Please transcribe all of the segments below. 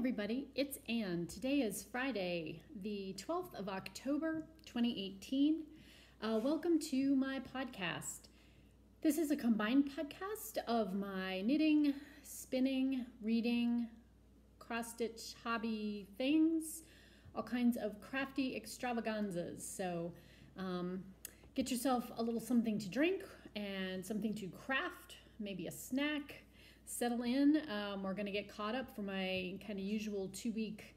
everybody, it's Anne. Today is Friday, the 12th of October, 2018. Welcome to my podcast. This is a combined podcast of my knitting, spinning, reading, cross-stitch hobby things, all kinds of crafty extravaganzas. So get yourself a little something to drink and something to craft, maybe a snack. Settle in. We're going to get caught up for my kind of usual 2-week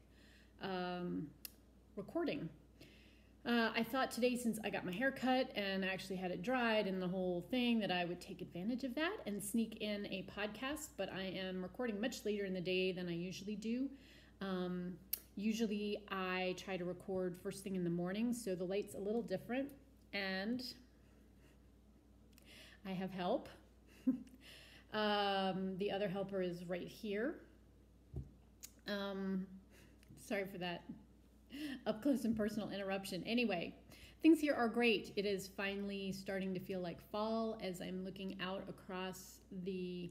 recording. I thought today, since I got my hair cut and I actually had it dried and the whole thing, that I would take advantage of that and sneak in a podcast, but I am recording much later in the day than I usually do. Usually I try to record first thing in the morning, so the light's a little different, and I have help. The other helper is right here. Sorry for that up close and personal interruption. Anyway, things here are great. It is finally starting to feel like fall as I'm looking out across the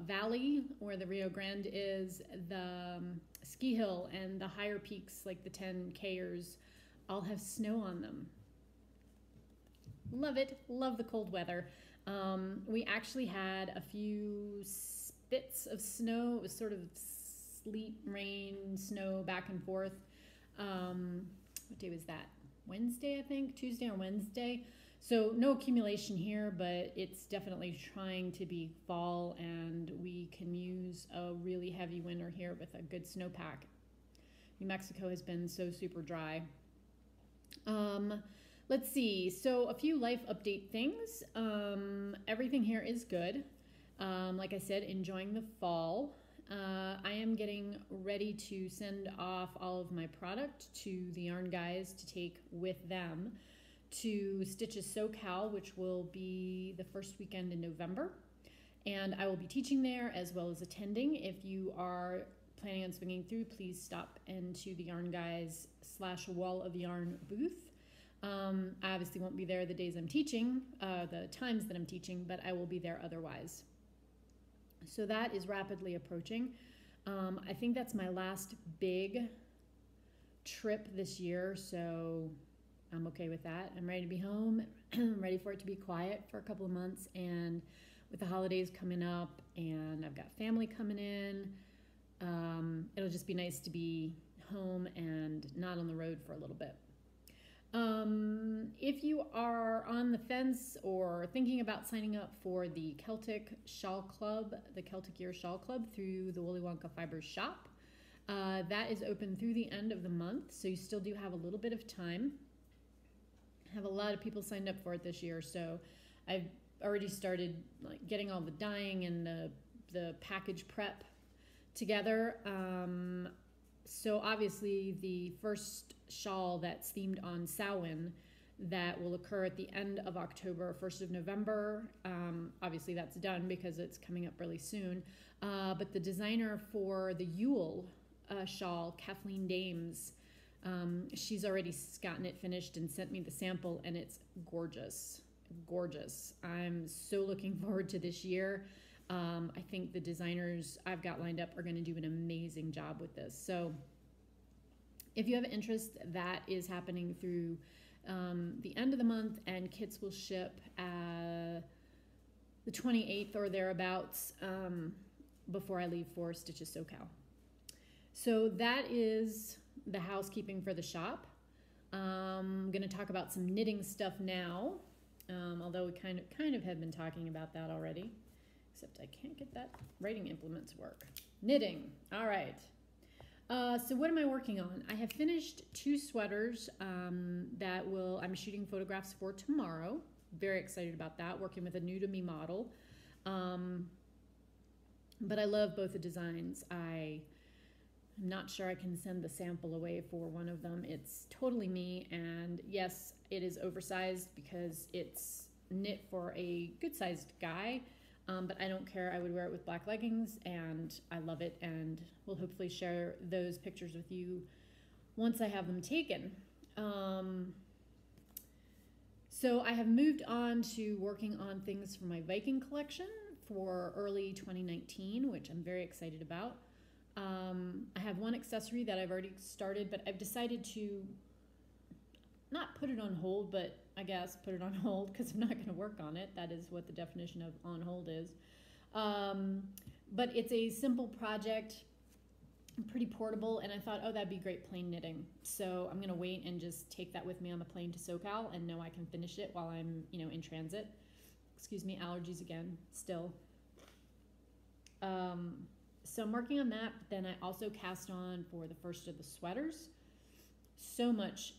valley where the Rio Grande is. The ski hill and the higher peaks, like the 10Kers, all have snow on them. Love it. Love the cold weather. We actually had a few spits of snow. It was sort of sleet, rain, snow back and forth. What day was that? Wednesday, I think? Tuesday or Wednesday. So no accumulation here, but it's definitely trying to be fall, and we can use a really heavy winter here with a good snowpack. New Mexico has been so super dry. Let's see, so a few life update things. Everything here is good. Like I said, enjoying the fall. I am getting ready to send off all of my product to the yarn guys to take with them to Stitches SoCal, which will be the first weekend in November. And I will be teaching there as well as attending. If you are planning on swinging through, please stop into the yarn guys / Wall of Yarn booth. I obviously won't be there the days I'm teaching, the times that I'm teaching, but I will be there otherwise. So that is rapidly approaching. I think that's my last big trip this year, so I'm okay with that. I'm ready to be home. I'm ready for it to be quiet for a couple of months, and with the holidays coming up and I've got family coming in, it'll just be nice to be home and not on the road for a little bit. If you are on the fence or thinking about signing up for the Celtic Shawl Club, the Celtic Year Shawl Club through the Woolly Wonka Fibers shop, that is open through the end of the month, so you still do have a little bit of time. I have a lot of people signed up for it this year, so I've already started getting all the dyeing and the package prep together. So obviously the first shawl that's themed on Samhain that will occur at the end of October, 1st of November. Obviously that's done because it's coming up really soon. But the designer for the Yule shawl, Kathleen Dames, she's already gotten it finished and sent me the sample, and it's gorgeous, gorgeous. I'm so looking forward to this year. I think the designers I've got lined up are going to do an amazing job with this. So if you have interest, that is happening through the end of the month, and kits will ship the 28th or thereabouts before I leave for Stitches SoCal. So that is the housekeeping for the shop. I'm going to talk about some knitting stuff now, although we kind of have been talking about that already. Except I can't get that writing implement to work. Knitting. All right. So what am I working on? I have finished 2 sweaters that I'm shooting photographs for tomorrow. Very excited about that, working with a new to me model. But I love both the designs. I'm not sure I can send the sample away for one of them. It's totally me, and yes, it is oversized because it's knit for a good-sized guy. But I don't care. I would wear it with black leggings, and I love it, and we'll hopefully share those pictures with you once I have them taken. So I have moved on to working on things for my Viking collection for early 2019, which I'm very excited about. I have one accessory that I've already started, but I've decided to not put it on hold, but I guess put it on hold because I'm not going to work on it. That is what the definition of on hold is. But it's a simple project, pretty portable, and I thought, oh, that'd be great plain knitting. So I'm going to wait and just take that with me on the plane to SoCal and know I can finish it while I'm, in transit. Excuse me, allergies again, still. So I'm working on that, but then I also cast on for the first of the sweaters. So much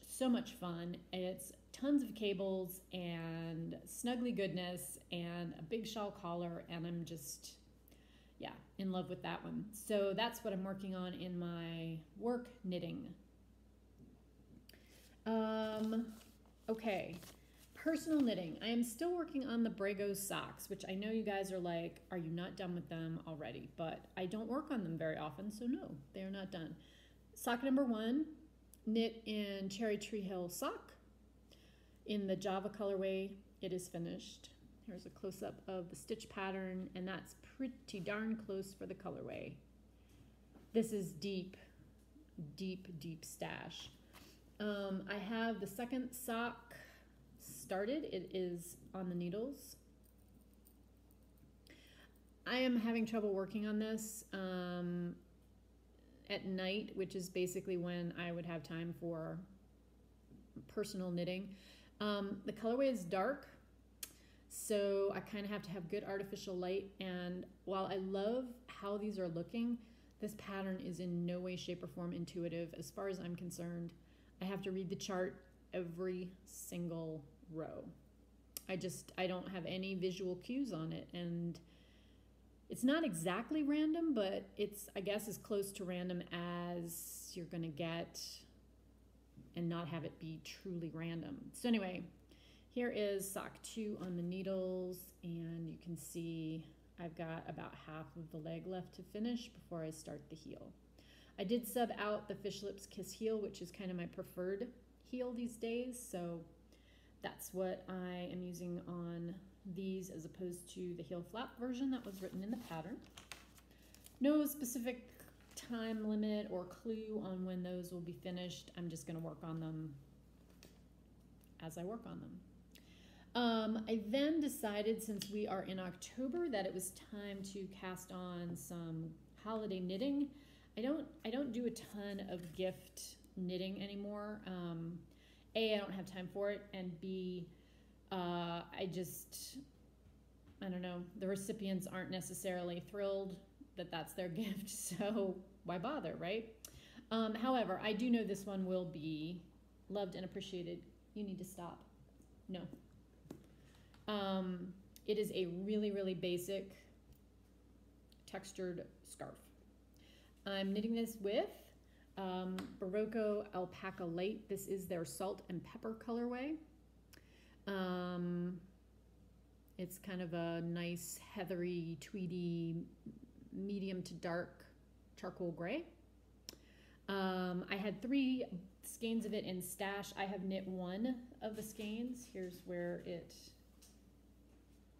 fun. It's tons of cables and snuggly goodness and a big shawl collar, and I'm just, yeah, in love with that one. So that's what I'm working on in my work knitting. Okay, personal knitting. I am still working on the Berroco socks, which I know you guys are like, are you not done with them already? But I don't work on them very often, so no, they are not done. Sock number 1, knit in Cherry Tree Hill sock in the Java colorway. It is finished. Here's a close-up of the stitch pattern, and that's pretty darn close for the colorway. This is deep, deep, deep stash. I have the second sock started. It is on the needles. I am having trouble working on this at night, which is basically when I would have time for personal knitting. The colorway is dark, so I kind of have to have good artificial light, and while I love how these are looking, this pattern is in no way, shape, or form intuitive as far as I'm concerned. I have to read the chart every single row. I don't have any visual cues on it, and it's not exactly random, but it's, I guess, as close to random as you're gonna get and not have it be truly random. So anyway, here is sock 2 on the needles, and you can see I've got about half of the leg left to finish before I start the heel. I did sub out the Fish Lips Kiss heel, which is kind of my preferred heel these days, so that's what I am using on these as opposed to the heel flap version that was written in the pattern. No specific time limit or clue on when those will be finished. I'm just going to work on them as I work on them. I then decided, since we are in October, that it was time to cast on some holiday knitting. I don't do a ton of gift knitting anymore. A, I don't have time for it, and B, I don't know, the recipients aren't necessarily thrilled that that's their gift, so why bother, right? However, I do know this one will be loved and appreciated. You need to stop. No. It is a really, really basic textured scarf. I'm knitting this with Berroco Alpaca Light. This is their Salt and Pepper colorway. It's kind of a nice heathery, tweedy, medium to dark charcoal gray. I had 3 skeins of it in stash. I have knit 1 of the skeins. Here's where it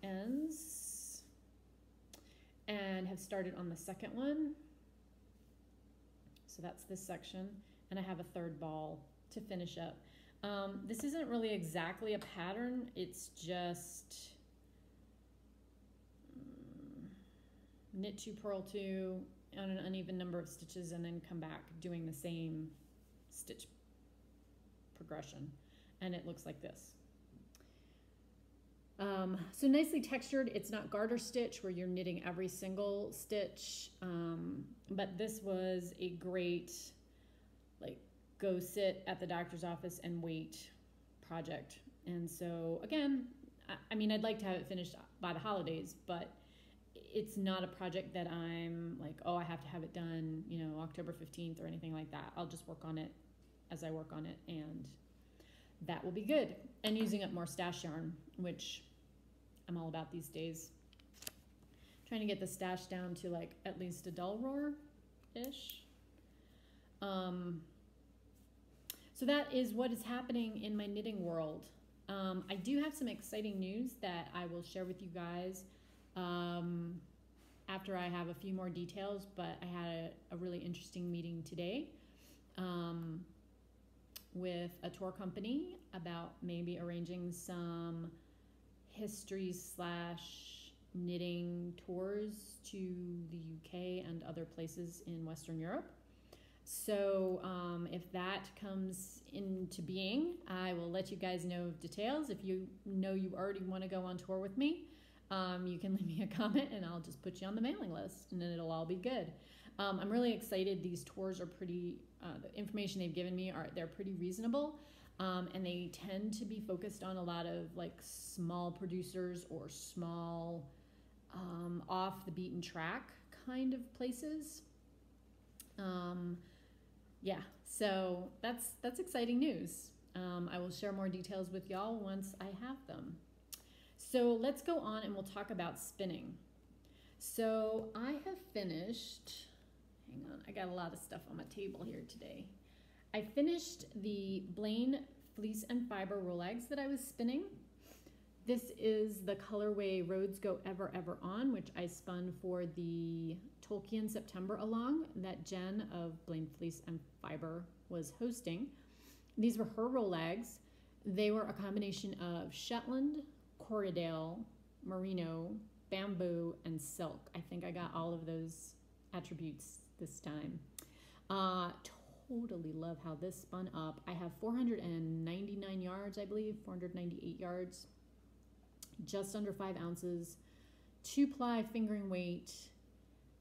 ends, and have started on the second one. So that's this section, and I have a 3rd ball to finish up. This isn't really exactly a pattern. It's just knit 2, purl 2 on an uneven number of stitches, and then come back doing the same stitch progression, and it looks like this. So nicely textured. It's not garter stitch where you're knitting every single stitch, but this was a great, like, go sit at the doctor's office and wait project. And so again, I mean, I'd like to have it finished by the holidays, but it's not a project that I'm like, oh, I have to have it done, October 15th or anything like that. I'll just work on it as I work on it, and that will be good. And using up more stash yarn, which I'm all about these days. Trying to get the stash down to like at least a dull roar-ish. So that is what is happening in my knitting world. I do have some exciting news that I will share with you guys after I have a few more details, but I had a really interesting meeting today with a tour company about maybe arranging some history / knitting tours to the UK and other places in Western Europe. So if that comes into being, I will let you guys know details. If you know you already want to go on tour with me, you can leave me a comment and I'll just put you on the mailing list and then it'll all be good. I'm really excited. These tours are pretty, the information they've given me they're pretty reasonable. And they tend to be focused on a lot of like small producers or small off the beaten track kind of places. Yeah, so that's exciting news. I will share more details with y'all once I have them. So let's go on and we'll talk about spinning. So I have finished, hang on, I got a lot of stuff on my table here today. I finished the Blaine fleece and fiber roll eggs that I was spinning. This is the colorway Roads Go Ever Ever On, which I spun for the Tolkien September Along that Jen of Blaine Fleece and Fiber was hosting. These were her roll eggs. They were a combination of Shetland, Corriedale, Merino, bamboo, and silk. I think I got all of those attributes this time. Totally love how this spun up. I have 499 yards, I believe, 498 yards. Just under 5 ounces, 2-ply fingering weight.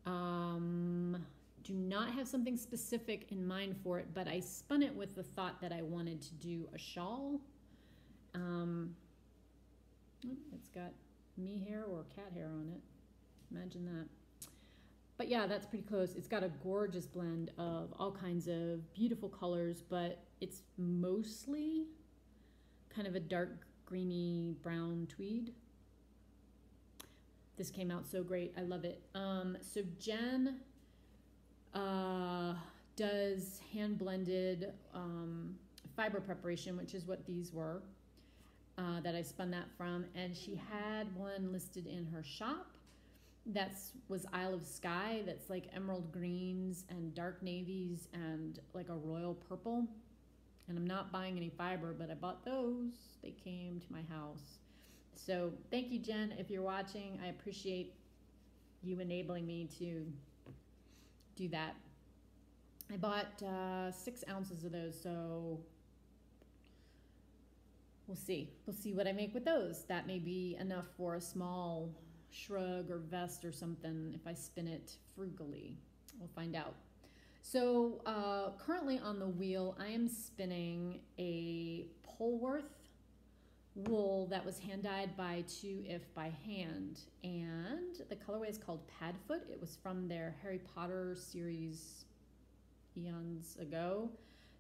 Do not have something specific in mind for it, but I spun it with the thought that I wanted to do a shawl. It's got me hair or cat hair on it. Imagine that. But yeah, that's pretty close. It's got a gorgeous blend of all kinds of beautiful colors, but it's mostly kind of a dark greeny brown tweed. This came out so great. I love it. So Jen does hand blended fiber preparation, which is what these were that I spun that from. And she had one listed in her shop that was Isle of Skye. That's like emerald greens and dark navies and like a royal purple. And I'm not buying any fiber, but I bought those. They came to my house. So thank you, Jen, if you're watching. I appreciate you enabling me to do that. I bought 6 ounces of those, so we'll see. We'll see what I make with those. That may be enough for a small shrug or vest or something if I spin it frugally. We'll find out. So currently on the wheel, I am spinning a Polwarth wool that was hand dyed by If By Hand, and the colorway is called Padfoot. It was from their Harry Potter series eons ago.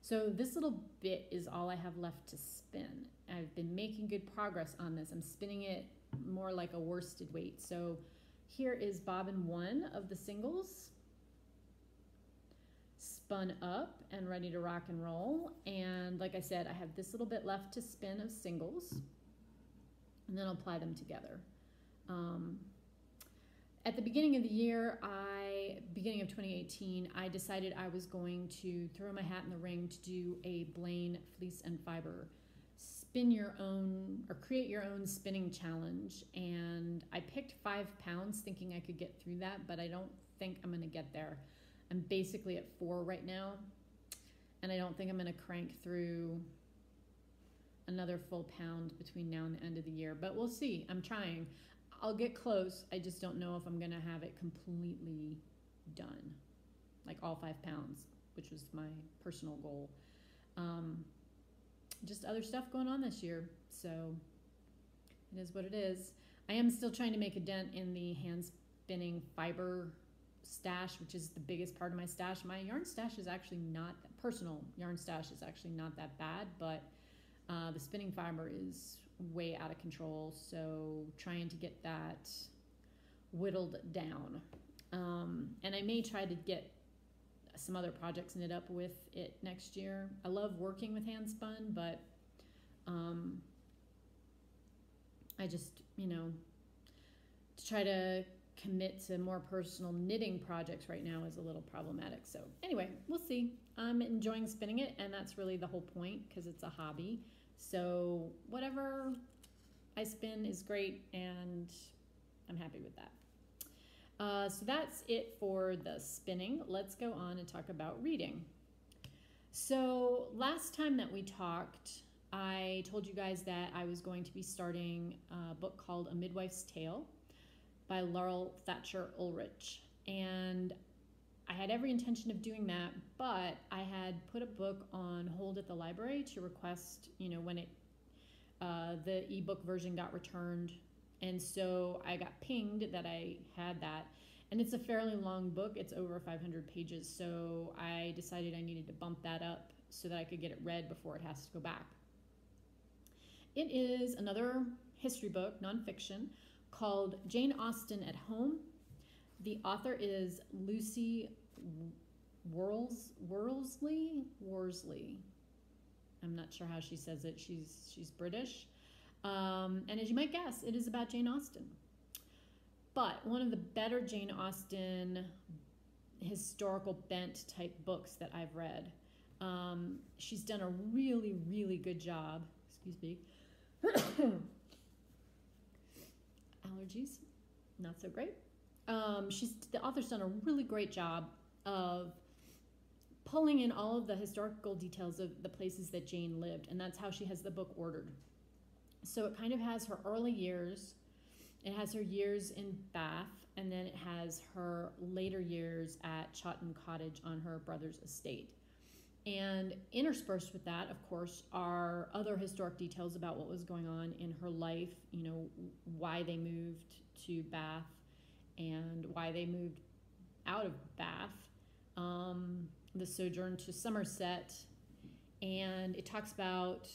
So this little bit is all I have left to spin. I've been making good progress on this. I'm spinning it more like a worsted weight. So here is bobbin 1 of the singles, spun up and ready to rock and roll. And like I said, I have this little bit left to spin of singles, and then I'll apply them together. At the beginning of the year, beginning of 2018, I decided I was going to throw my hat in the ring to do a Blaine fleece and fiber spin your own or create your own spinning challenge. And I picked 5 pounds thinking I could get through that, but I don't think I'm gonna get there. I'm basically at 4 right now, and I don't think I'm gonna crank through another full pound between now and the end of the year, but we'll see. I'm trying. I'll get close. I just don't know if I'm gonna have it completely done, like all 5 pounds, which was my personal goal. Just other stuff going on this year, so it is what it is. I am still trying to make a dent in the hand spinning fiber stash, which is the biggest part of my stash. My yarn stash is actually not, personal yarn stash is actually not that bad, but the spinning fiber is way out of control, so trying to get that whittled down. And I may try to get some other projects knit up with it next year. I love working with hand spun, but I just, to try to commit to more personal knitting projects right now is a little problematic. So anyway, we'll see. I'm enjoying spinning it, and that's really the whole point because it's a hobby. So whatever I spin is great, and I'm happy with that. So that's it for the spinning. Let's go on and talk about reading. So last time that we talked, I told you guys that I was going to be starting a book called A Midwife's Tale by Laurel Thatcher Ulrich. And I had every intention of doing that, but I had put a book on hold at the library to request, when the ebook version got returned. And so I got pinged that I had that. And it's a fairly long book. It's over 500 pages. So I decided I needed to bump that up so that I could get it read before it has to go back. It is another history book, nonfiction, called Jane Austen at Home. The author is Lucy Worsley. I'm not sure how she says it. She's British. And as you might guess, it is about Jane Austen. But one of the better Jane Austen historical bent type books that I've read. She's done a really, really good job. Excuse me. Allergies, not so great. The author's done a really great job of pulling in all of the historical details of the places that Jane lived, and that's how she has the book ordered. So it kind of has her early years, it has her years in Bath, and then it has her later years at Chawton Cottage on her brother's estate. And interspersed with that, of course, are other historic details about what was going on in her life, why they moved to Bath and why they moved out of Bath, the sojourn to Somerset. And it talks about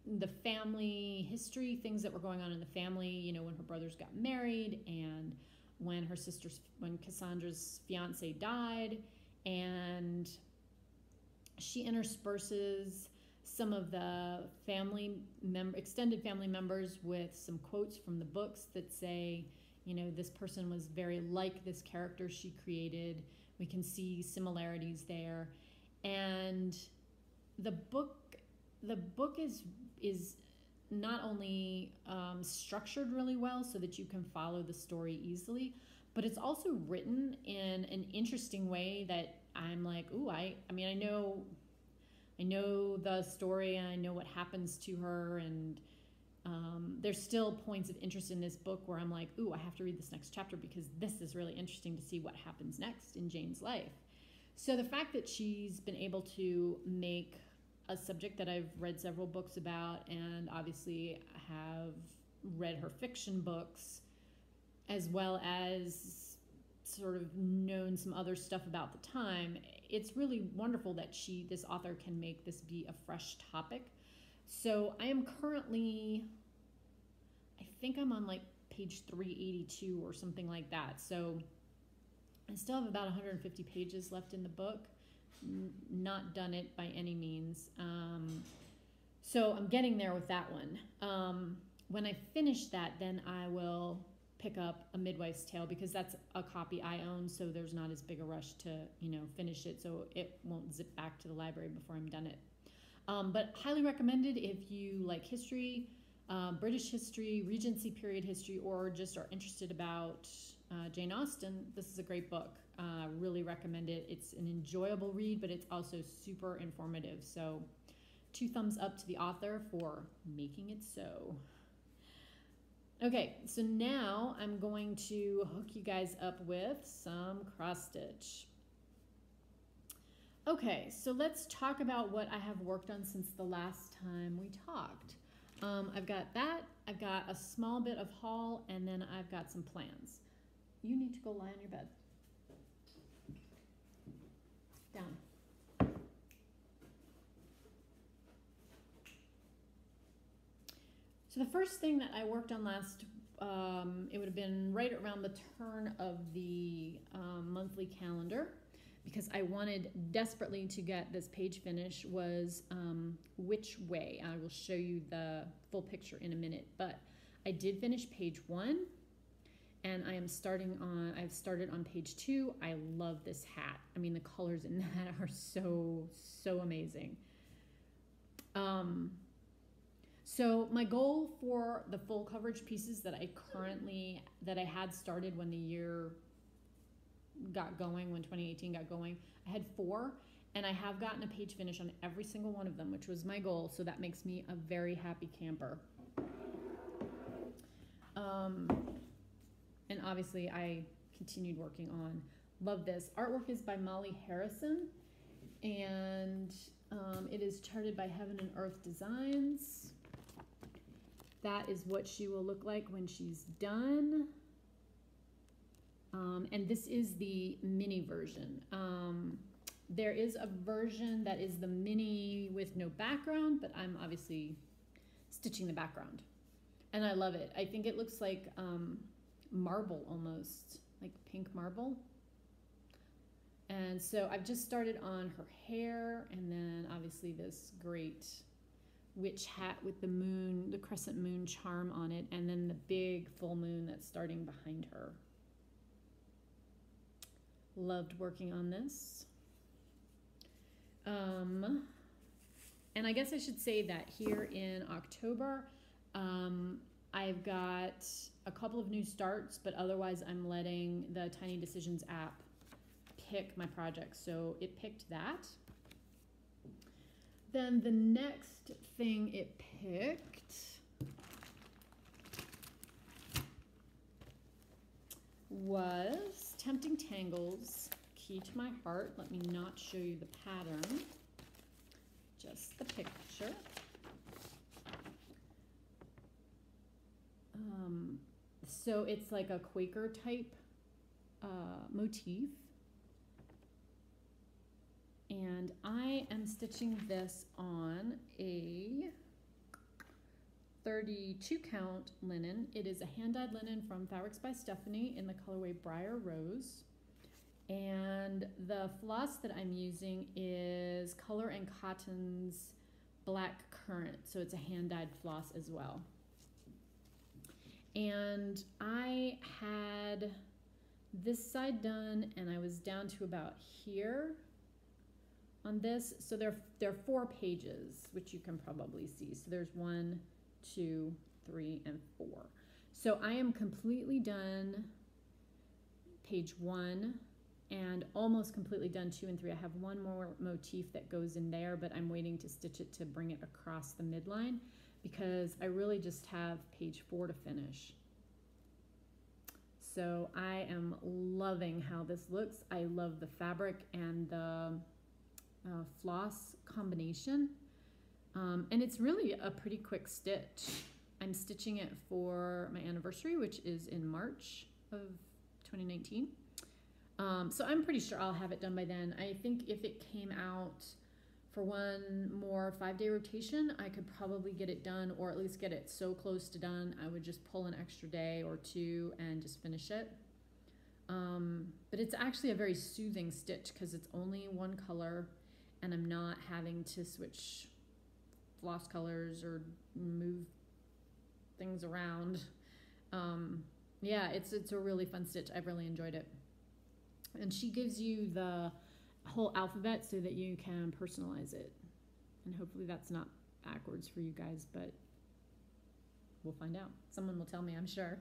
the family history, things that were going on in the family, when her brothers got married and when when Cassandra's fiance died. And she intersperses some of the extended family members with some quotes from the books that say, this person was very like this character she created. We can see similarities there. And the book is not only structured really well so that you can follow the story easily, but it's also written in an interesting way that I'm like, ooh, I know the story and I know what happens to her, and there's still points of interest in this book where I'm like, ooh, I have to read this next chapter because this is really interesting to see what happens next in Jane's life. So the fact that she's been able to make a subject that I've read several books about, and obviously have read her fiction books, as well as sort of known some other stuff about the time, it's really wonderful that this author can make this be a fresh topic. So I am currently, I think I'm on like page 382 or something like that. So I still have about 150 pages left in the book. Not done it by any means. So I'm getting there with that one. When I finish that, then I will pick up A Midwife's Tale, because that's a copy I own, so there's not as big a rush to, finish it, so it won't zip back to the library before I'm done it. But highly recommended if you like history, British history, Regency period history, or just are interested about Jane Austen. This is a great book. Really recommend it. It's an enjoyable read, but it's also super informative. So 2 thumbs up to the author for making it so. Okay, so now I'm going to hook you guys up with some cross stitch. Okay, so let's talk about what I have worked on since the last time we talked. I've got that, I've got a small bit of haul, and then I've got some plans. You need to go lie on your bed. Down. So the first thing that I worked on last, it would have been right around the turn of the monthly calendar, because I wanted desperately to get this page finished, was Which Way. I will show you the full picture in a minute, but I did finish page 1, and I've started on page 2. I love this hat. I mean, the colors in that are so amazing. So my goal for the full coverage pieces that I had started when the year got going, when 2018 got going, I had 4, and I have gotten a page finish on every single one of them, which was my goal. So that makes me a very happy camper. And obviously I continued working on, love this. Artwork is by Molly Harrison, and it is charted by Heaven and Earth Designs. That is what she will look like when she's done. And this is the mini version. There is a version that is the mini with no background, but I'm obviously stitching the background. And I love it. I think it looks like marble almost, like pink marble. And so I've just started on her hair, and then obviously this great witch hat with the moon, the crescent moon charm on it, and then the big full moon that's starting behind her. Loved working on this. And I guess I should say that here in October, I've got a couple of new starts, but otherwise I'm letting the Tiny Decisions app pick my projects. So it picked that. Then the next thing it picked was Tempting Tangles, Key to My Heart. Let me not show you the pattern, just the picture. So it's like a Quaker type motif. And I am stitching this on a 32 count linen. It is a hand-dyed linen from Fabrics by Stephanie in the colorway Briar Rose. And the floss that I'm using is Color and Cotton's Black Currant. So it's a hand-dyed floss as well. And I had this side done, and I was down to about here on this. So there are 4 pages, which you can probably see. So there's 1, 2, 3, and 4. So I am completely done page 1 and almost completely done 2 and 3. I have one more motif that goes in there, but I'm waiting to stitch it to bring it across the midline because I really just have page 4 to finish. So I am loving how this looks. I love the fabric and the floss combination. And it's really a pretty quick stitch. I'm stitching it for my anniversary, which is in March of 2019. So I'm pretty sure I'll have it done by then. I think if it came out for one more 5-day rotation, I could probably get it done, or at least get it so close to done, I would just pull an extra day or 2 and just finish it. But it's actually a very soothing stitch because it's only one color and I'm not having to switch floss colors or move things around. Yeah, it's a really fun stitch. I've really enjoyed it. And she gives you the whole alphabet so that you can personalize it. And hopefully that's not backwards for you guys, but we'll find out. Someone will tell me, I'm sure.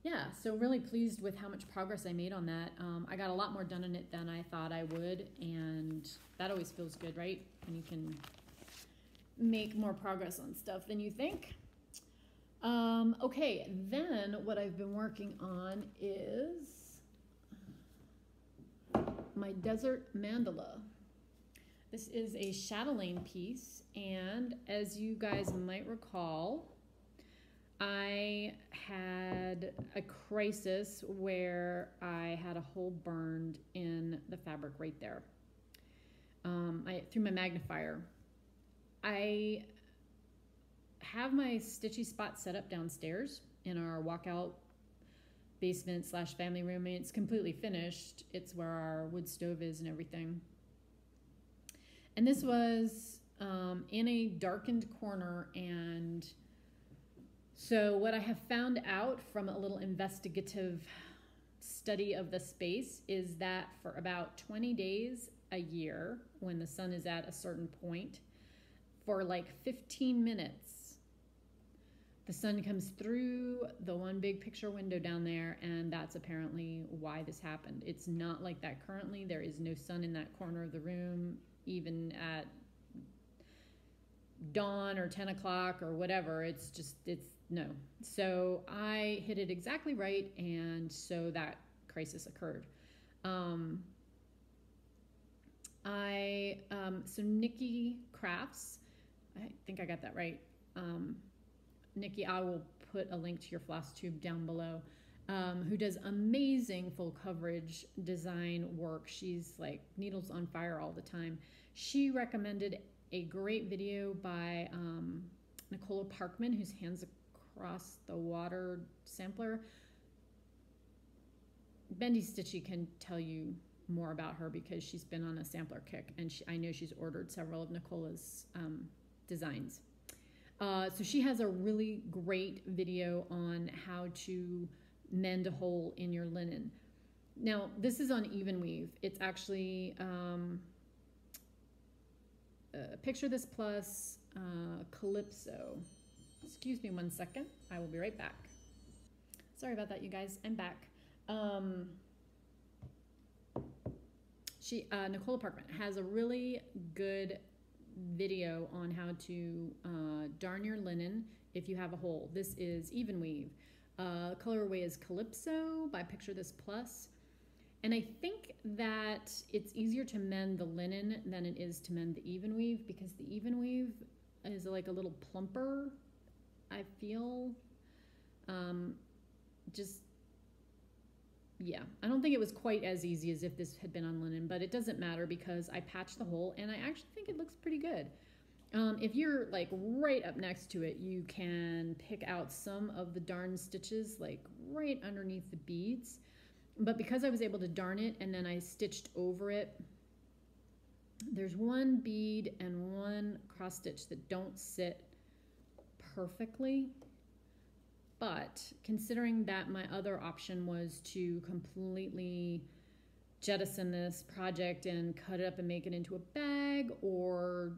Yeah, so really pleased with how much progress I made on that. I got a lot more done on it than I thought I would, and that always feels good, right? When you can make more progress on stuff than you think. Okay, then what I've been working on is my Desert Mandala. This is a chatelaine piece, and as you guys might recall, I had a crisis where I had a hole burned in the fabric right there. Through my magnifier. I have my stitchy spot set up downstairs in our walkout basement / family room. It's completely finished. It's where our wood stove is and everything. And this was in a darkened corner, and So what I have found out from a little investigative study of the space is that for about 20 days a year, when the sun is at a certain point, for like 15 minutes, the sun comes through the one big picture window down there, and that's apparently why this happened. It's not like that currently. There is no sun in that corner of the room, even at dawn or 10 o'clock or whatever. It's no. So I hit it exactly right, and so that crisis occurred. So Nikki Crafts, I think I got that right. Nikki, I will put a link to your Flosstube down below, who does amazing full coverage design work. She's like needles on fire all the time. She recommended a great video by Nicola Parkman, who's Hands Across the Water sampler. Bendy Stitchy can tell you more about her because she's been on a sampler kick, and I know she's ordered several of Nicola's designs. So she has a really great video on how to mend a hole in your linen. Now, this is on Even Weave. It's actually Picture This Plus Calypso. Excuse me 1 second. I will be right back. Sorry about that, you guys. I'm back. Nicola Parkman has a really good video on how to darn your linen if you have a hole. This is Even Weave. Colorway is Calypso by Picture This Plus. And I think that it's easier to mend the linen than it is to mend the Even Weave, because the Even Weave is like a little plumper, I feel. Yeah, I don't think it was quite as easy as if this had been on linen, but it doesn't matter because I patched the hole and I actually think it looks pretty good. If you're like right up next to it, you can pick out some of the darn stitches like right underneath the beads. But because I was able to darn it and then I stitched over it, there's one bead and one cross stitch that don't sit perfectly. But considering that my other option was to completely jettison this project and cut it up and make it into a bag, or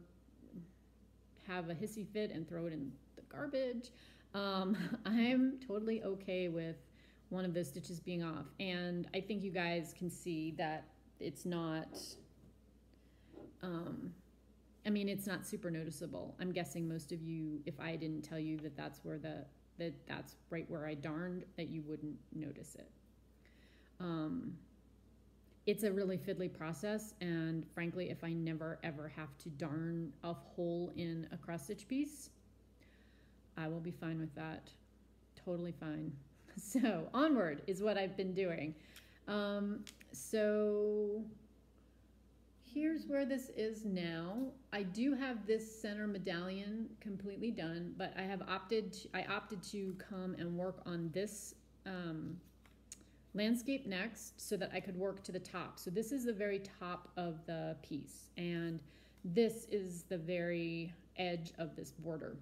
have a hissy fit and throw it in the garbage, I'm totally okay with one of those stitches being off. And I think you guys can see that it's not, I mean, it's not super noticeable. I'm guessing most of you, if I didn't tell you that that's where that's right where I darned, that you wouldn't notice it. It's a really fiddly process, and frankly, if I never ever have to darn a hole in a cross stitch piece, I will be fine with that. Totally fine. So onward is what I've been doing. So here's where this is now. I do have this center medallion completely done, but I opted to come and work on this landscape next so that I could work to the top. So this is the very top of the piece, and this is the very edge of this border.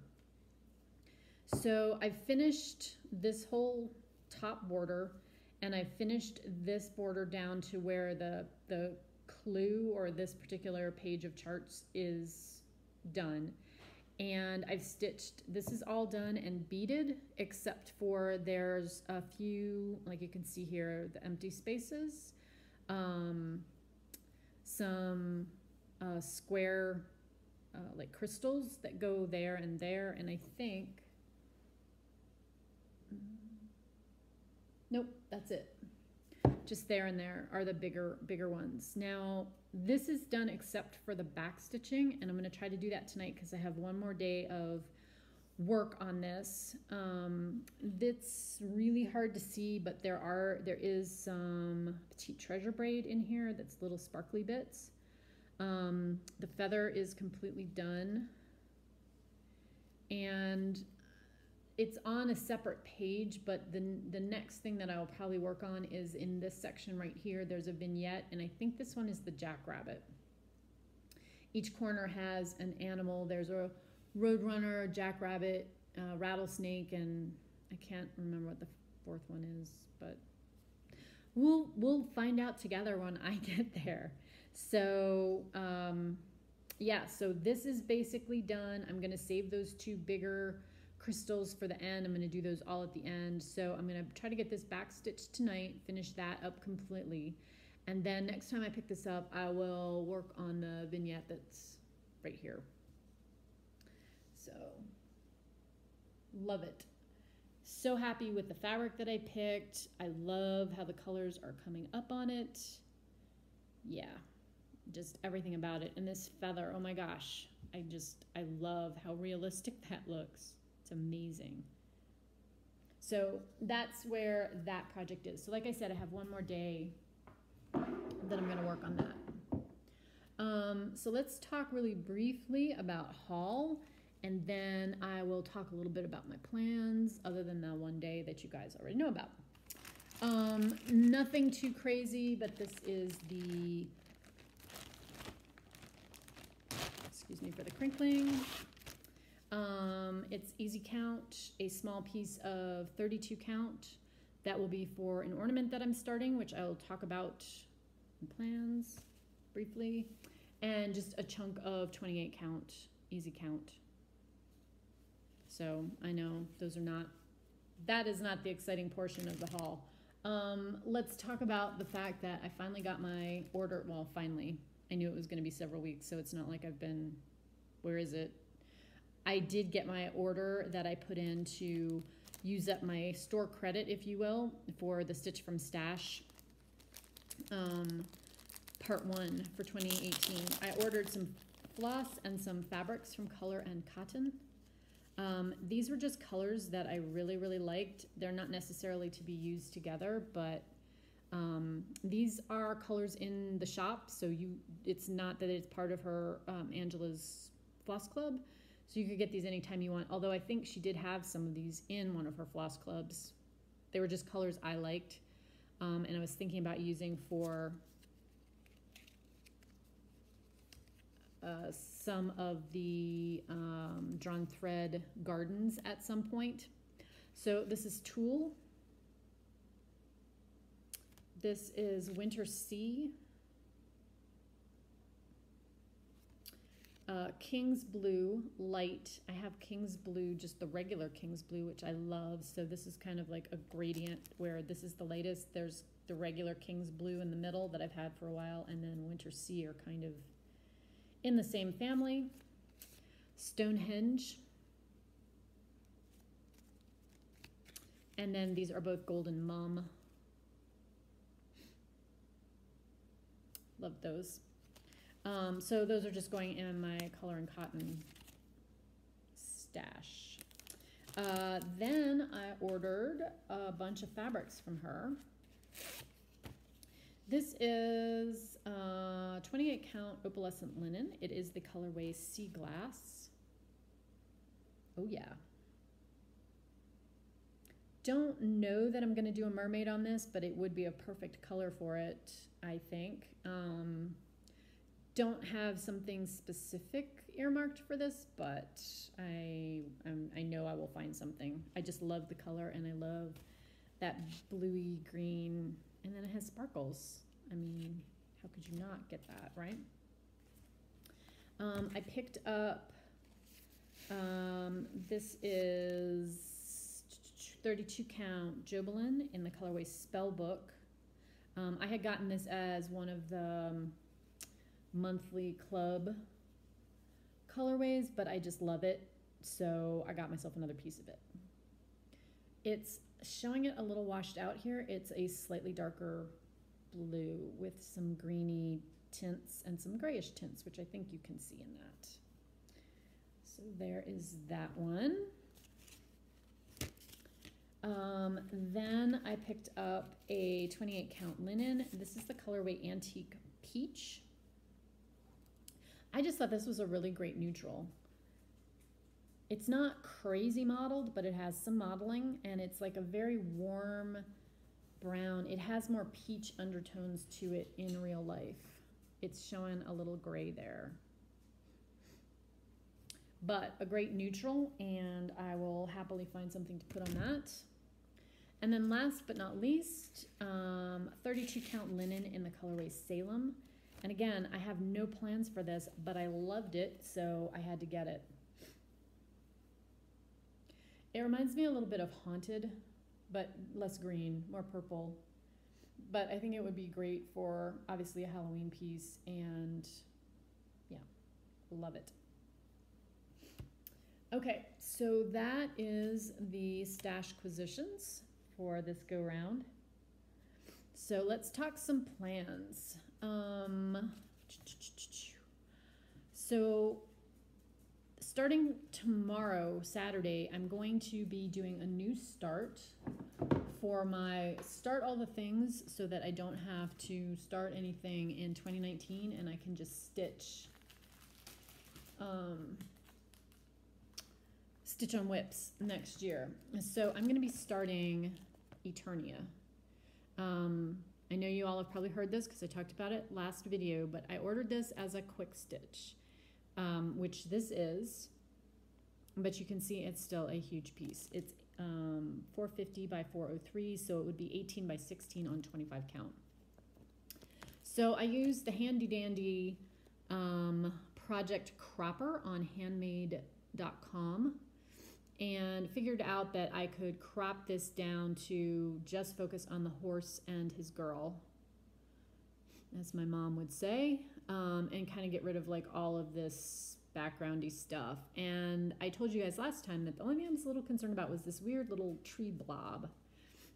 So I finished this whole top border, and I finished this border down to where the clue or this particular page of charts is done. And I've stitched, this is all done and beaded, except for there's a few, like you can see here, the empty spaces, some square like crystals that go there, and I think, nope, that's it. Just there and there are the bigger ones. Now, this is done except for the back stitching, and I'm going to try to do that tonight because I have one more day of work on this. It's really hard to see, but there is some petite treasure braid in here that's little sparkly bits. The feather is completely done, and it's on a separate page, but the next thing that I'll probably work on is in this section right here. There's a vignette, and I think this one is the jackrabbit. Each corner has an animal. There's a roadrunner, a jackrabbit, rattlesnake, and I can't remember what the fourth one is, but we'll find out together when I get there. So yeah, so this is basically done. I'm going to save those two bigger crystals for the end. I'm going to do those all at the end. So I'm going to try to get this back stitched tonight, finish that up completely. And then next time I pick this up, I will work on the vignette that's right here. So, love it. So happy with the fabric that I picked. I love how the colors are coming up on it. Yeah, just everything about it. And this feather, oh my gosh. I love how realistic that looks. It's amazing. So that's where that project is. So like I said, I have one more day that I'm going to work on that. So let's talk really briefly about haul, and then I will talk a little bit about my plans other than the one day that you guys already know about. Nothing too crazy, but this is the, excuse me for the crinkling. It's easy count, a small piece of 32 count. That will be for an ornament that I'm starting, which I'll talk about in plans briefly, and just a chunk of 28 count, easy count. So I know that is not the exciting portion of the haul. Let's talk about the fact that I finally got my order. Well, finally, I knew it was going to be several weeks, so it's not like I've been, where is it? I did get my order that I put in to use up my store credit, if you will, for the Stitch from Stash part 1 for 2018. I ordered some floss and some fabrics from Color and Cotton. These were just colors that I really, really liked. They're not necessarily to be used together, but these are colors in the shop, so it's not that it's part of her Angela's Floss Club. So you could get these anytime you want, although I think she did have some of these in one of her floss clubs. They were just colors I liked, and I was thinking about using for some of the drawn thread gardens at some point. So this is Tulle. This is Winter Sea. King's Blue Light. I have King's Blue, just the regular King's Blue, which I love. So this is kind of like a gradient where this is the latest. There's the regular King's Blue in the middle that I've had for a while, and then Winter Sea are kind of in the same family. Stonehenge. And then these are both Golden Mum. Love those. So those are just going in my Color and Cotton stash. Then I ordered a bunch of fabrics from her. This is 28 count opalescent linen. It is the colorway Sea Glass. Oh yeah. Don't know that I'm going to do a mermaid on this, but it would be a perfect color for it, I think. Don't have something specific earmarked for this, but I know I will find something. I just love the color, and I love that bluey green, and then it has sparkles. I mean, how could you not get that, right? I picked up, this is 32 count Jobelin in the colorway Spellbook. I had gotten this as one of the monthly club colorways, but I just love it, so I got myself another piece of it. It's showing it a little washed out here. It's a slightly darker blue with some greeny tints and some grayish tints, which I think you can see in that. So there is that one. Then I picked up a 28 count linen. This is the colorway Antique Peach. I just thought this was a really great neutral. It's not crazy modeled, but it has some modeling, and it's like a very warm brown. It has more peach undertones to it in real life. It's showing a little gray there. but a great neutral, and I will happily find something to put on that. And then last but not least, 32 count linen in the colorway Salem. And again, I have no plans for this, but I loved it, so I had to get it. It reminds me a little bit of Haunted, but less green, more purple. But I think it would be great for, obviously, a Halloween piece, and yeah, love it. Okay, so that is the stash quisitions for this go round. So let's talk some plans. So starting tomorrow, Saturday, I'm going to be doing a new start for my start all the things so that I don't have to start anything in 2019 and I can just stitch stitch on whips next year. So I'm going to be starting Eternia. I know you all have probably heard this because I talked about it last video, but I ordered this as a quick stitch, which this is, but you can see it's still a huge piece. It's 450 by 403, so it would be 18 by 16 on 25 count. So I used the handy dandy project cropper on handmade.com and figured out that I could crop this down to just focus on the horse and his girl, as my mom would say, and kind of get rid of like all of this backgroundy stuff. And I told you guys last time that the only thing I was a little concerned about was this weird little tree blob.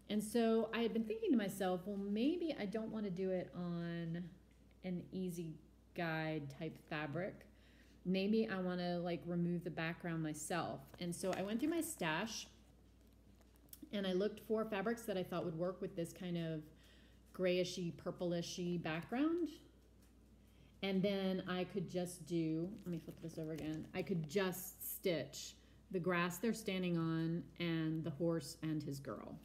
And so I had been thinking to myself, well, maybe I don't want to do it on an easy guide type fabric. Maybe I want to like remove the background myself. And so I went through my stash and I looked for fabrics that I thought would work with this kind of grayishy, purplishy background. And then I could just do, let me flip this over again. I could just stitch the grass they're standing on and the horse and his girl,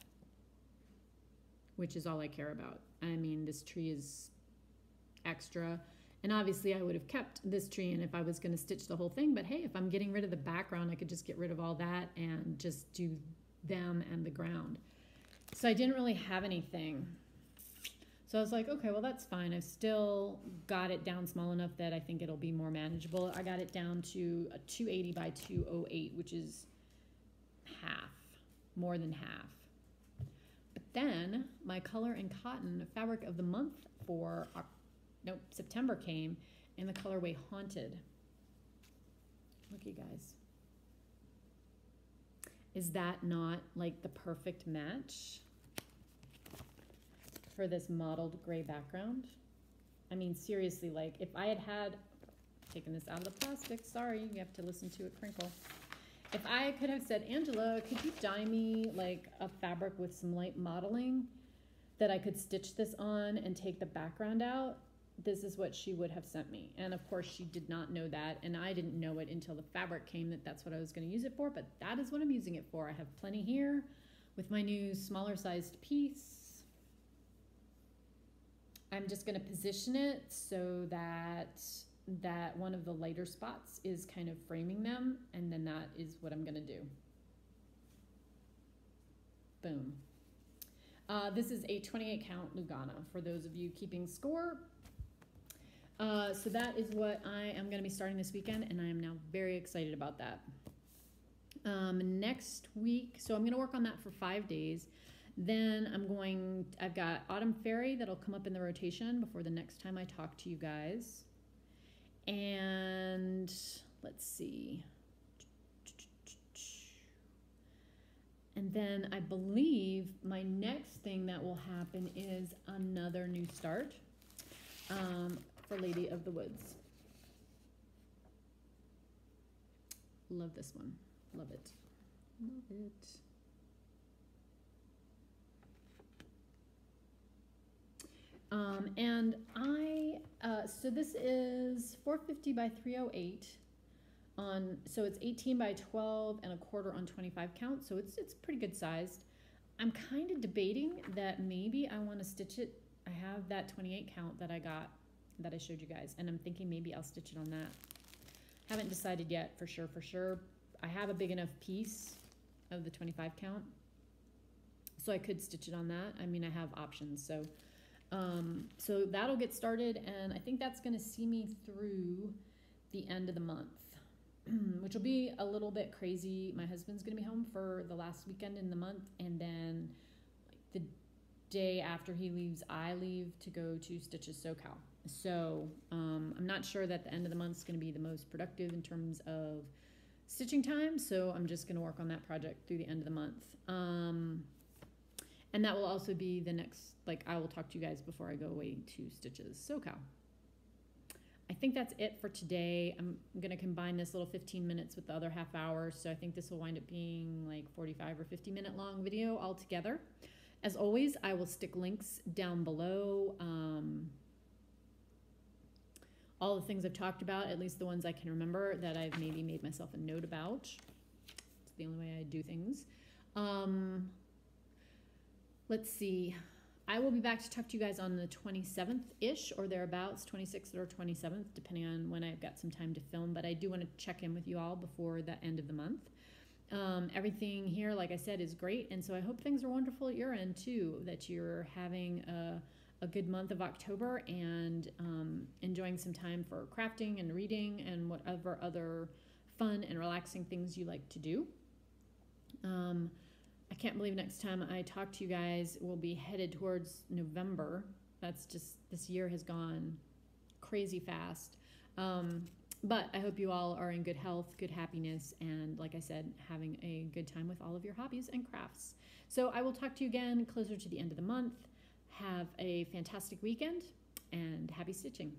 which is all I care about. I mean, this tree is extra. And obviously I would have kept this tree in if I was going to stitch the whole thing. But hey, if I'm getting rid of the background, I could just get rid of all that and just do them and the ground. So I didn't really have anything. So I was like, okay, well, that's fine. I've still got it down small enough that I think it'll be more manageable. I got it down to a 280 by 208, which is half, more than half. But then my color and cotton fabric of the month for September came in the colorway Haunted. Look, you guys. Is that not like the perfect match for this mottled gray background? I mean, seriously, like if I had taken this out of the plastic, sorry, you have to listen to it crinkle. If I could have said, Angela, could you dye me like a fabric with some light modeling that I could stitch this on and take the background out? This is what she would have sent me. And of course she did not know that, and I didn't know it until the fabric came that that's what I was going to use it for, but that is what I'm using it for. I have plenty here with my new smaller sized piece. I'm just going to position it so that one of the lighter spots is kind of framing them, and then that is what I'm going to do. Boom. This is a 28 count Lugana for those of you keeping score. So that is what I am going to be starting this weekend, and I am now very excited about that. Next week, so I'm going to work on that for 5 days. Then I've got Autumn Fairy that'll come up in the rotation before the next time I talk to you guys. And let's see. And then I believe my next thing that will happen is another new start. For Lady of the Woods. Love this one. Love it. Love it. And so this is 450 by 308 so it's 18 by 12 and a quarter on 25 count. So it's pretty good sized. I'm kind of debating that maybe I want to stitch it. I have that 28 count that I got, that I showed you guys, and I'm thinking maybe I'll stitch it on that. Haven't decided yet for sure. I have a big enough piece of the 25 count, so I could stitch it on that. I mean, I have options, so so that'll get started, and I think that's going to see me through the end of the month, which will be a little bit crazy. My husband's going to be home for the last weekend in the month, and then the day after he leaves, I leave to go to Stitches SoCal. So I'm not sure that the end of the month is going to be the most productive in terms of stitching time, so I'm just going to work on that project through the end of the month. And that will also be the next, like, I will talk to you guys before I go away to Stitches SoCal. I think that's it for today. I'm going to combine this little 15 minutes with the other half hour, so I think this will wind up being like 45 or 50 minute long video altogether. As always, I will stick links down below. All the things I've talked about, at least the ones I can remember that I've maybe made myself a note about. It's the only way I do things. Let's see. I will be back to talk to you guys on the 27th-ish or thereabouts, 26th or 27th, depending on when I've got some time to film. But I do want to check in with you all before the end of the month. Everything here, like I said, is great. And so I hope things are wonderful at your end, too, that you're having a good month of October and enjoying some time for crafting and reading and whatever other fun and relaxing things you like to do. I can't believe next time I talk to you guys, we'll be headed towards November. That's just, this year has gone crazy fast. But I hope you all are in good health, good happiness, and like I said, having a good time with all of your hobbies and crafts. So I will talk to you again closer to the end of the month. Have a fantastic weekend and happy stitching.